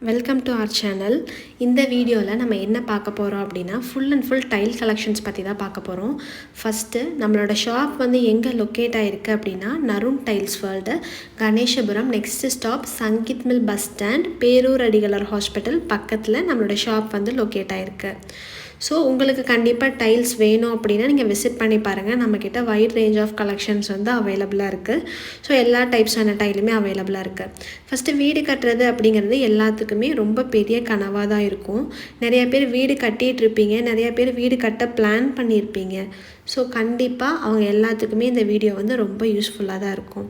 Welcome to our channel. இந்த வீடியோவில் நம்ம என்ன பார்க்க போகிறோம் அப்படின்னா full and full tile collections பற்றி தான் பார்க்க போகிறோம். ஃபஸ்ட்டு நம்மளோட ஷாப் வந்து எங்கே லொக்கேட் ஆகிருக்கு அப்படின்னா Narun tiles world, Ganeshapuram, next stop Sangeeth mill bus stand, Perur Adigalar hospital பக்கத்தில் நம்மளோட ஷாப் வந்து லொக்கேட் ஆகிருக்கு. ஸோ உங்களுக்கு கண்டிப்பாக டைல்ஸ் வேணும் அப்படின்னா நீங்கள் விசிட் பண்ணி பாருங்கள். நம்மக்கிட்ட வைட் ரேஞ்ச் ஆஃப் கலெக்ஷன்ஸ் வந்து அவைலபிளாக இருக்குது. ஸோ எல்லா டைப்ஸான டைலுமே அவைலபிளாக இருக்குது. ஃபஸ்ட்டு வீடு கட்டுறது அப்படிங்கிறது எல்லாத்துக்குமே ரொம்ப பெரிய கனவாக தான் இருக்கும். நிறைய பேர் வீடு கட்டிகிட்ருப்பீங்க, நிறைய பேர் வீடு கட்ட பிளான் பண்ணியிருப்பீங்க. ஸோ கண்டிப்பாக அவங்க எல்லாத்துக்குமே இந்த வீடியோ வந்து ரொம்ப யூஸ்ஃபுல்லாக தான் இருக்கும்.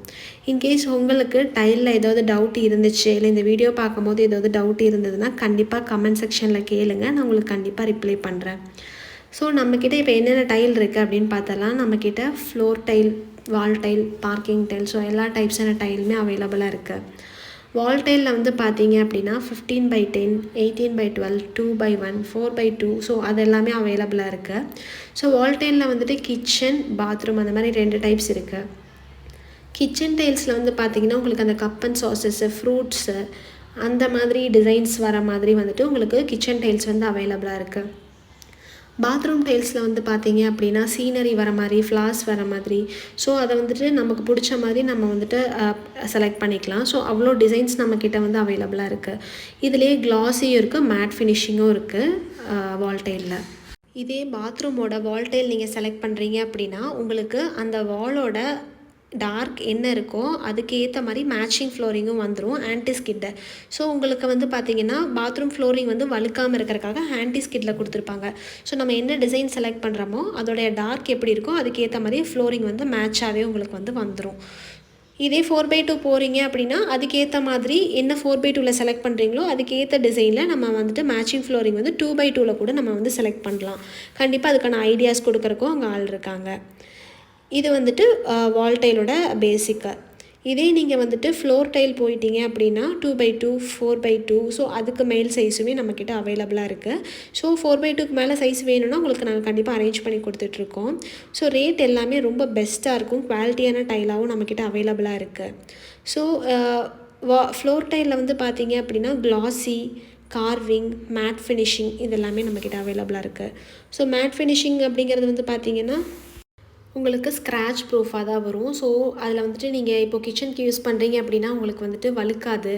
இன்கேஸ் உங்களுக்கு டைலில் ஏதாவது டவுட் இருந்துச்சு, இல்லை இந்த வீடியோ பார்க்கும்போது ஏதாவது டவுட் இருந்ததுன்னா கண்டிப்பாக கமெண்ட் செக்ஷனில் கேளுங்க, நான் உங்களுக்கு கண்டிப்பாக ரிப்ளை பண்ணுறேன். ஸோ நம்மக்கிட்ட இப்போ என்னென்ன டைல் இருக்குது அப்படின்னு பார்த்தலாம். நம்மக்கிட்ட ஃப்ளோர் டைல், வால் டைல், பார்க்கிங் டைல், ஸோ எல்லா டைப்ஸான டைலுமே அவைலபிளாக இருக்குது. வால் டைலில் வந்து பார்த்தீங்க அப்படின்னா 15x10, 18x12, 2x1, 4x2, so அது எல்லாமே அவைலபிளாக இருக்குது. ஸோ வால் டைலில் வந்துட்டு கிச்சன், பாத்ரூம் அந்த மாதிரி 2 டைப்ஸ் இருக்குது. கிச்சன் டைல்ஸில் வந்து பார்த்திங்கன்னா உங்களுக்கு அந்த கப் அண்ட் சாசஸ்ஸு, ஃப்ரூட்ஸு அந்த மாதிரி டிசைன்ஸ் வர மாதிரி வந்துட்டு உங்களுக்கு கிச்சன் டைல்ஸ் வந்து அவைலபிளாக இருக்குது. பாத்ரூம் டைல்ஸில் வந்து பார்த்தீங்க அப்படின்னா சீனரி வர மாதிரி, ஃப்ளார்ஸ் வர மாதிரி, ஸோ அதை வந்துட்டு நமக்கு பிடிச்ச மாதிரி நம்ம வந்துட்டு செலக்ட் பண்ணிக்கலாம். ஸோ அவ்வளோ டிசைன்ஸ் நம்மக்கிட்ட வந்து அவைலபிளாக இருக்குது. இதுலேயே கிளாஸியும் இருக்குது, மேட் ஃபினிஷிங்கும் இருக்குது வால் டைலில். இதே பாத்ரூமோட வால் டைல் நீங்கள் செலக்ட் பண்ணுறீங்க அப்படின்னா உங்களுக்கு அந்த வாலோட டார்க் என்ன இருக்கோ அதுக்கு ஏற்ற மாதிரி மேட்சிங் ஃப்ளோரிங்கும் வந்துடும், ஆன்டி ஸ்கிட்டை. ஸோ உங்களுக்கு வந்து பார்த்திங்கன்னா பாத்ரூம் ஃப்ளோரிங் வந்து வழுக்காமல் இருக்கிறதுக்காக ஆன்டி ஸ்கிட்டில் கொடுத்துருப்பாங்க. ஸோ நம்ம என்ன டிசைன் செலக்ட் பண்ணுறோமோ அதோடைய டார்க் எப்படி இருக்கோ அதுக்கேற்ற மாதிரி ஃப்ளோரிங் வந்து மேட்சாகவே உங்களுக்கு வந்து வந்துடும். இதே 4x2 போகிறீங்க அப்படின்னா அதுக்கேற்ற மாதிரி என்ன 4x2வில் செலக்ட் பண்ணுறீங்களோ அதுக்கேற்ற டிசைனில் நம்ம வந்துட்டு மேட்சிங் ஃப்ளோரிங் வந்து 2x2வில் கூட நம்ம வந்து செலக்ட் பண்ணலாம். கண்டிப்பாக அதுக்கான ஐடியாஸ் கொடுக்குறக்கும் அங்கே ஆள் இருக்காங்க. இது வந்துட்டு வால் டைலோட பேசிக்கு. இதே நீங்கள் வந்துட்டு ஃப்ளோர் டைல் போயிட்டீங்க அப்படின்னா 2x2, 4x2, ஸோ அதுக்கு மேல் சைஸுமே நம்மக்கிட்ட அவைலபிளாக இருக்குது. ஸோ 4x2க்கு மேலே சைஸ் வேணும்னா உங்களுக்கு நாங்கள் கண்டிப்பாக அரேஞ்ச் பண்ணி கொடுத்துட்ருக்கோம். ஸோ ரேட் எல்லாமே ரொம்ப பெஸ்ட்டாக இருக்கும், குவாலிட்டியான டைலாகவும் நம்மக்கிட்ட அவைலபிளாக இருக்குது. ஸோ ஃப்ளோர் டைலில் வந்து பார்த்தீங்க அப்படின்னா கிளாஸி, கார்விங், மேட் ஃபினிஷிங் இது எல்லாமே நம்மக்கிட்ட அவைலபிளாக இருக்குது. ஸோ மேட் ஃபினிஷிங் அப்படிங்கிறது வந்து பார்த்திங்கன்னா உங்களுக்கு ஸ்க்ராட்ச் ப்ரூஃபாக தான் வரும். ஸோ அதில் வந்துட்டு நீங்கள் இப்போ கிச்சனுக்கு யூஸ் பண்ணுறீங்க அப்படின்னா உங்களுக்கு வந்துட்டு வழுக்காது.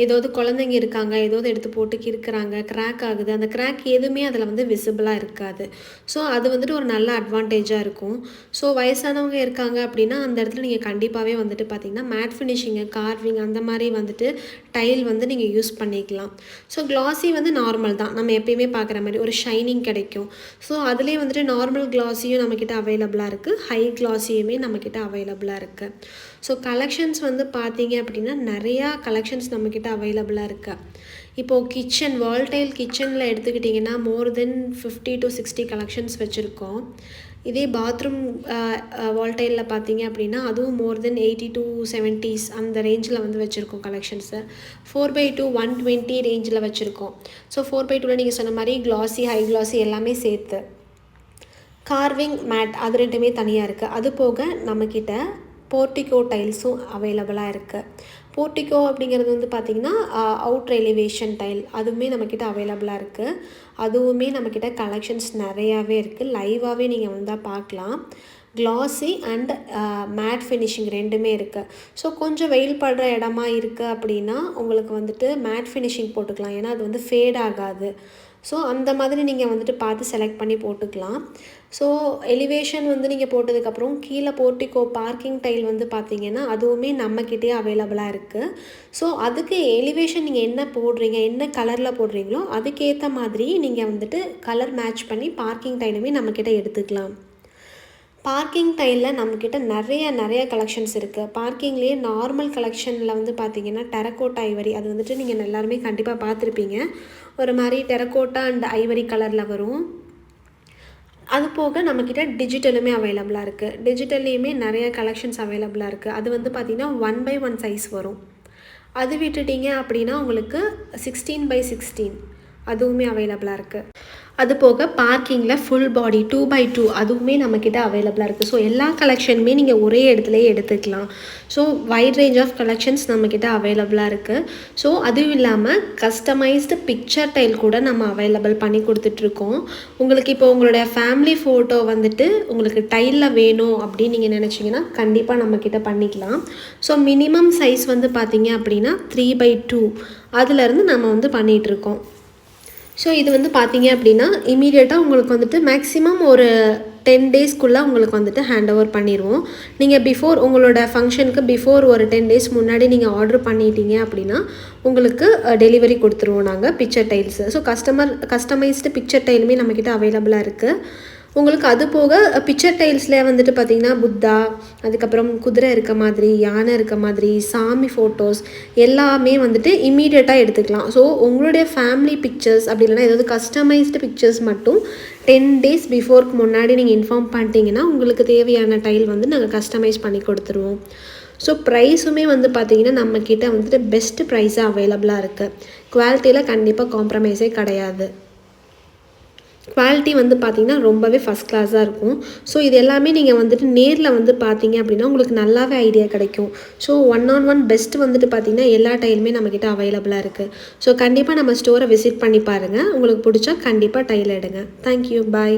ஏதாவது குழந்தைங்க இருக்காங்க, ஏதாவது எடுத்து போட்டு கிறுக்குறாங்க, கிராக் ஆகுது, அந்த கிராக் எதுவுமே அதில் வந்து விசிபிளாக இருக்காது. ஸோ அது வந்துட்டு ஒரு நல்ல அட்வான்டேஜாக இருக்கும். ஸோ வயசானவங்க இருக்காங்க அப்படின்னா அந்த இடத்துல நீங்கள் கண்டிப்பாகவே வந்துட்டு பார்த்திங்கன்னா மேட் ஃபினிஷிங்கு, கார்விங் அந்த மாதிரி வந்துட்டு டைல் வந்து நீங்கள் யூஸ் பண்ணிக்கலாம். ஸோ கிளாஸி வந்து நார்மல் தான், நம்ம எப்பயுமே பார்க்குற மாதிரி ஒரு ஷைனிங் கிடைக்கும். ஸோ அதுலேயே வந்துட்டு நார்மல் கிளாஸியும் நம்மக்கிட்ட அவைலபிளாக இருக்குது, ஹை கிளாஸியுமே நம்மக்கிட்ட அவைலபிளாக இருக்குது. ஸோ கலெக்ஷன்ஸ் வந்து பார்த்தீங்க அப்படின்னா நிறையா கலெக்ஷன்ஸ் நம்மக்கிட்ட அவைலபிளாக இருக்குது. இப்போது கிச்சன், வால் டைல் கிச்சனில் எடுத்துக்கிட்டிங்கன்னா மோர் தென் 50 to 60 கலெக்ஷன்ஸ் வச்சுருக்கோம். இதே பாத்ரூம் வால் டைலில் பார்த்தீங்க அப்படின்னா அதுவும் மோர் தென் 80 to 70s அந்த ரேஞ்சில் வந்து வச்சுருக்கோம் கலெக்ஷன்ஸு. 4x2 120 ரேஞ்சில் வச்சுருக்கோம். ஸோ 4x2வில் நீங்கள் சொன்ன மாதிரி கிளாஸி, ஹை கிளாஸி எல்லாமே சேர்த்து. கார்விங், மேட் அது ரெண்டுமே தனியாக இருக்குது. அது போக நம்மக்கிட்ட போர்ட்டிகோ டைல்ஸும் அவைலபிளாக இருக்குது. போர்ட்டிகோ அப்படிங்கிறது வந்து பார்த்திங்கன்னா அவுட்ரு எலிவேஷன் டைல், அதுவுமே நம்மக்கிட்ட அவைலபிளாக இருக்குது. அதுவுமே நம்மக்கிட்ட கலெக்ஷன்ஸ் நிறையாவே இருக்குது, லைவாகவே நீங்கள் வந்தால் பார்க்கலாம். கிளாஸி அண்ட் மேட் ஃபினிஷிங் ரெண்டுமே இருக்குது. ஸோ கொஞ்சம் வெயில் படுற இடமா இருக்குது அப்படின்னா உங்களுக்கு வந்துட்டு மேட் ஃபினிஷிங் போட்டுக்கலாம், ஏன்னா அது வந்து ஃபேட் ஆகாது. ஸோ அந்த மாதிரி நீங்கள் வந்துட்டு பார்த்து செலக்ட் பண்ணி போட்டுக்கலாம். ஸோ எலிவேஷன் வந்து நீங்கள் போட்டதுக்கப்புறம் கீழே போர்ட்டிகோ பார்க்கிங் டைல் வந்து பார்த்தீங்கன்னா அதுவுமே நம்மக்கிட்டே அவைலபிளாக இருக்குது. ஸோ அதுக்கு எலிவேஷன் நீங்கள் என்ன போடுறீங்க, என்ன கலரில் போடுறீங்களோ அதுக்கேற்ற மாதிரி நீங்கள் வந்துட்டு கலர் மேட்ச் பண்ணி பார்க்கிங் டைலுமே நம்மக்கிட்ட எடுத்துக்கலாம். பார்க்கிங் டைலில் நம்மக்கிட்ட நிறைய கலெக்ஷன்ஸ் இருக்குது. பார்க்கிங்லேயே நார்மல் கலெக்ஷனில் வந்து பார்த்திங்கன்னா டெரக்கோட்டா ஐவரி, அது வந்துட்டு நீங்கள் எல்லாருமே கண்டிப்பாக பார்த்துருப்பீங்க. ஒரு மாதிரி டெரக்கோட்டா அண்ட் ஐவரி கலரில் வரும். அது போக நம்மக்கிட்ட டிஜிட்டலுமே அவைலபிளாக இருக்குது. டிஜிட்டல்லையுமே நிறைய கலெக்ஷன்ஸ் அவைலபிளாக இருக்குது. அது வந்து பார்த்திங்கன்னா 1x1 சைஸ் வரும். அது விட்டுட்டிங்க அப்படின்னா உங்களுக்கு 16x16, அதுவுமே அவைலபிளாக இருக்குது. அது போக பார்க்கிங்கில் ஃபுல் பாடி 2x2 அதுவுமே நம்மக்கிட்ட அவைலபிளாக இருக்குது. ஸோ எல்லா கலெக்ஷனுமே நீங்கள் ஒரே இடத்துலையே எடுத்துக்கலாம். So wide range of collections நம்மக்கிட்ட அவைலபிளாக இருக்குது. ஸோ அதுவும் இல்லாமல் கஸ்டமைஸ்டு பிக்சர் டைல் கூட நம்ம அவைலபிள் பண்ணி கொடுத்துட்ருக்கோம். உங்களுக்கு இப்போ உங்களுடைய ஃபேமிலி ஃபோட்டோ வந்துட்டு உங்களுக்கு டைலில் வேணும் அப்படின்னு நீங்கள் நினச்சிங்கன்னா கண்டிப்பாக நம்மக்கிட்ட பண்ணிக்கலாம். ஸோ மினிமம் சைஸ் வந்து பார்த்திங்க அப்படின்னா 3x2 அதுலேருந்து நம்ம வந்து பண்ணிகிட்ருக்கோம். ஸோ இது வந்து பார்த்தீங்க அப்படின்னா இமீடியட்டாக உங்களுக்கு வந்துட்டு மேக்ஸிமம் ஒரு 10 டேஸ்க்குள்ளே உங்களுக்கு வந்துட்டு ஹேண்ட் ஓவர் பண்ணிடுவோம். நீங்கள் உங்களோட ஃபங்க்ஷனுக்கு பிஃபோர் ஒரு 10 டேஸ் முன்னாடி நீங்கள் ஆர்டர் பண்ணிட்டீங்க அப்படின்னா உங்களுக்கு டெலிவரி கொடுத்துருவோம் நாங்கள் picture tiles. So customized picture டைலுமே நம்மக்கிட்ட அவைலபிளாக இருக்குது. உங்களுக்கு அது போக பிக்சர் டைல்ஸ்லேயே வந்துட்டு பார்த்திங்கன்னா புத்தா, அதுக்கப்புறம் குதிரை இருக்க மாதிரி, யானை இருக்க மாதிரி, சாமி ஃபோட்டோஸ் எல்லாமே வந்துட்டு இமீடியட்டாக எடுத்துக்கலாம். ஸோ உங்களுடைய ஃபேமிலி பிக்சர்ஸ் அப்படி இல்லைனா ஏதாவது கஸ்டமைஸ்டு பிக்சர்ஸ் மட்டும் 10 டேஸ் பிஃபோருக்கு முன்னாடி நீங்கள் இன்ஃபார்ம் பண்ணிட்டீங்கன்னா உங்களுக்கு தேவையான டைல் வந்து நாங்கள் கஸ்டமைஸ் பண்ணி கொடுத்துருவோம். ஸோ ப்ரைஸுமே வந்து பார்த்திங்கன்னா நம்மக்கிட்ட வந்துட்டு பெஸ்ட்டு ப்ரைஸாக அவைலபிளாக இருக்குது. குவாலிட்டியில் கண்டிப்பாக காம்ப்ரமைஸே கிடையாது. குவாலிட்டி வந்து பார்த்திங்கன்னா ரொம்பவே ஃபஸ்ட் கிளாஸாக இருக்கும். ஸோ இது எல்லாமே நீங்கள் வந்துட்டு நேரில் வந்து பார்த்தீங்க அப்படின்னா உங்களுக்கு நல்லாவே ஐடியா கிடைக்கும். ஸோ 1-on-1 பெஸ்ட் வந்துட்டு பார்த்திங்கன்னா எல்லா டைலுமே நம்மக்கிட்ட அவைலபிளாக இருக்குது. ஸோ கண்டிப்பாக நம்ம ஸ்டோரை விசிட் பண்ணி பாருங்கள். உங்களுக்கு பிடிச்சா கண்டிப்பாக டைல் எடுங்க. தேங்க்யூ, பாய்.